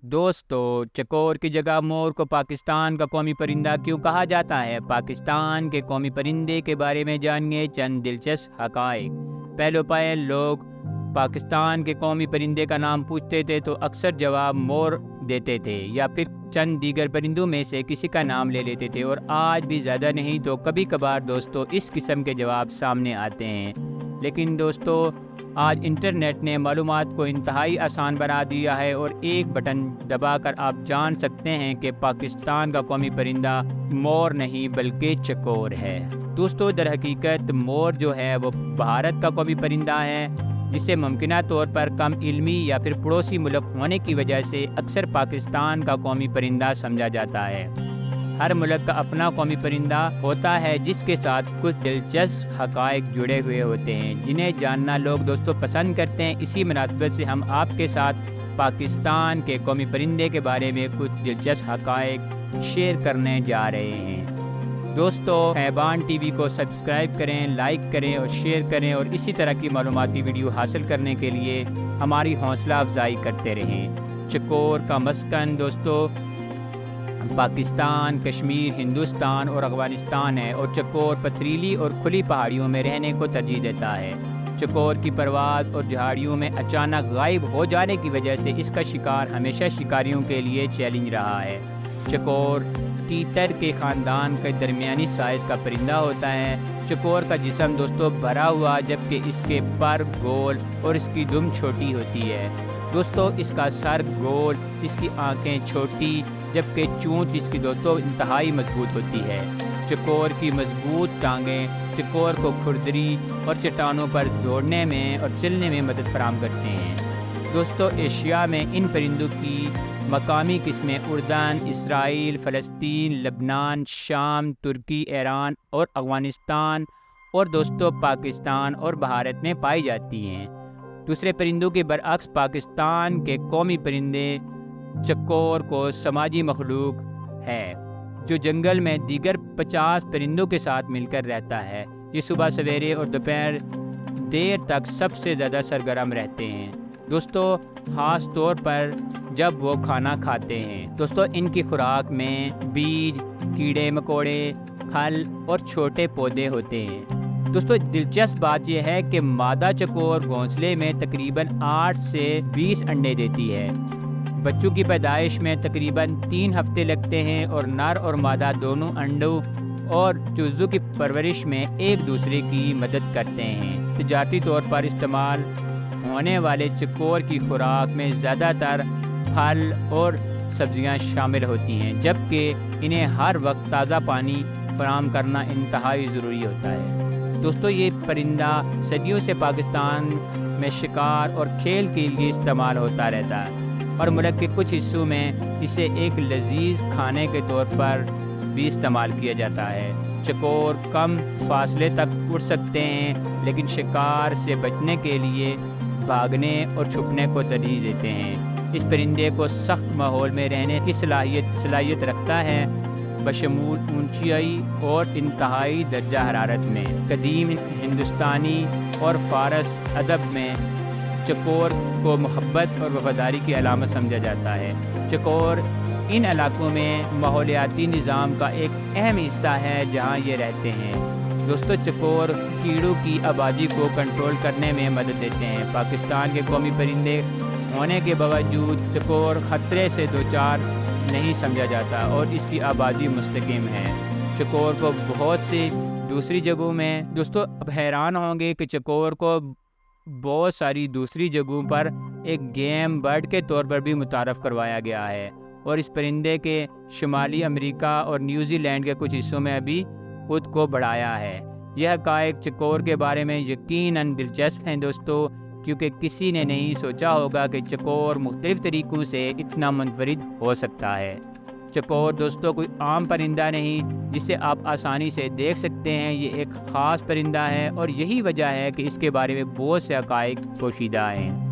दोस्तों, चकोर की जगह मोर को पाकिस्तान का कौमी परिंदा क्यों कहा जाता है? पाकिस्तान के कौमी परिंदे के बारे में जानिए चंद दिलचस्प हक़ाइक़। पहले पहल लोग पाकिस्तान के कौमी परिंदे का नाम पूछते थे तो अक्सर जवाब मोर देते थे या फिर चंद दीगर परिंदों में से किसी का नाम ले लेते थे, और आज भी ज़्यादा नहीं तो कभी कभार दोस्तों इस किस्म के जवाब सामने आते हैं। लेकिन दोस्तों, आज इंटरनेट ने मालूमात को इंतहाई आसान बना दिया है और एक बटन दबाकर आप जान सकते हैं कि पाकिस्तान का कौमी परिंदा मोर नहीं बल्कि चकोर है। दोस्तों, दर हकीकत मोर जो है वो भारत का कौमी परिंदा है, जिसे मुमकिना तौर पर कम इल्मी या फिर पड़ोसी मुल्क होने की वजह से अक्सर पाकिस्तान का कौमी परिंदा समझा जाता है। हर मुल्क का अपना कौमी परिंदा होता है जिसके साथ कुछ दिलचस्प हक़ाइक़ जुड़े हुए होते हैं, जिन्हें जानना लोग दोस्तों पसंद करते हैं। इसी मुनासिबत से हम आपके साथ पाकिस्तान के कौमी परिंदे के बारे में कुछ दिलचस्प हक़ाइक़ शेयर करने जा रहे हैं। दोस्तों, खैबान टीवी को सब्सक्राइब करें, लाइक करें और शेयर करें, और इसी तरह की मालूमाती वीडियो हासिल करने के लिए हमारी हौसला अफजाई करते रहें। चकोर का मस्कन दोस्तों पाकिस्तान, कश्मीर, हिंदुस्तान और अफ़गानिस्तान है, और चकोर पथरीली और खुली पहाड़ियों में रहने को तरजीह देता है। चकोर की परवाज़ और झाड़ियों में अचानक गायब हो जाने की वजह से इसका शिकार हमेशा शिकारियों के लिए चैलेंज रहा है। चकोर तीतर के ख़ानदान के दरमियानी साइज़ का परिंदा होता है। चकोर का जिस्म दोस्तों भरा हुआ, जबकि इसके पर गोल और इसकी दुम छोटी होती है। दोस्तों, इसका सर गोल, इसकी आंखें छोटी, जबकि चोंच इसकी दोस्तों इंतहाई मजबूत होती है। चकोर की मजबूत टांगें चकोर को खुरदरी और चट्टानों पर दौड़ने में और चलने में मदद फराहम करते हैं। दोस्तों, एशिया में इन परिंदों की मकामी किस्में उर्दन, इसराइल, फ़लस्तीन, लबनान, शाम, तुर्की, ईरान और अफ़गानिस्तान और दोस्तों पाकिस्तान और भारत में पाई जाती हैं। दूसरे परिंदों के बरअक्स पाकिस्तान के कौमी परिंदे चकोर को समाजी मखलूक है, जो जंगल में दीगर 50 परिंदों के साथ मिलकर रहता है। ये सुबह सवेरे और दोपहर देर तक सबसे ज़्यादा सरगर्म रहते हैं दोस्तों, ख़ास तौर पर जब वो खाना खाते हैं। दोस्तों, इनकी खुराक में बीज, कीड़े मकोड़े, फल और छोटे पौधे होते हैं। दोस्तों, दिलचस्प बात यह है कि मादा चकोर घोंसले में तकरीबन 8 से 20 अंडे देती है। बच्चों की पैदाइश में तकरीबन 3 हफ्ते लगते हैं, और नर और मादा दोनों अंडों और चूज़ों की परवरिश में एक दूसरे की मदद करते हैं। तिजारती तौर पर इस्तेमाल होने वाले चकोर की खुराक में ज़्यादातर फल और सब्जियां शामिल होती हैं, जबकि इन्हें हर वक्त ताज़ा पानी फराहम करना इंतहाई ज़रूरी होता है। दोस्तों, ये परिंदा सदियों से पाकिस्तान में शिकार और खेल के लिए इस्तेमाल होता रहता है, और मुल्क के कुछ हिस्सों में इसे एक लजीज खाने के तौर पर भी इस्तेमाल किया जाता है। चकोर कम फासले तक उड़ सकते हैं, लेकिन शिकार से बचने के लिए भागने और छुपने को तरजीह देते हैं। इस परिंदे को सख्त माहौल में रहने की सलाहियत रखता है, बशमूल ऊंचाई और इंतहाई दर्जा हरारत में। कदीम हिंदुस्तानी और फ़ारस अदब में चकोर को मोहब्बत और वफादारी की अलामत समझा जाता है। चकोर इन इलाकों में माहौलियाती निज़ाम का एक अहम हिस्सा है जहां ये रहते हैं। दोस्तों, चकोर कीड़ों की आबादी को कंट्रोल करने में मदद देते हैं। पाकिस्तान के कौमी परिंदे होने के बावजूद चकोर ख़तरे से दो चार नहीं समझा जाता, और इसकी आबादी मुस्तकिम है। चकोर को बहुत सी दूसरी जगहों में दोस्तों अब हैरान होंगे कि चकोर को बहुत सारी दूसरी जगहों पर एक गेम बर्ड के तौर पर भी मुतारफ़ करवाया गया है, और इस परिंदे के शुमाली अमेरिका और न्यूजीलैंड के कुछ हिस्सों में भी खुद को बढ़ाया है। यह हक़ाइक़ चकोर के बारे में यकीनन दिलचस्प हैं दोस्तों, क्योंकि किसी ने नहीं सोचा होगा कि चकोर मुख्तलिफ़ तरीक़ों से इतना मुनफरिद हो सकता है। चकोर दोस्तों कोई आम परिंदा नहीं जिसे आप आसानी से देख सकते हैं। ये एक ख़ास परिंदा है, और यही वजह है कि इसके बारे में बहुत से हक़ाइक़ पोशीदा हैं।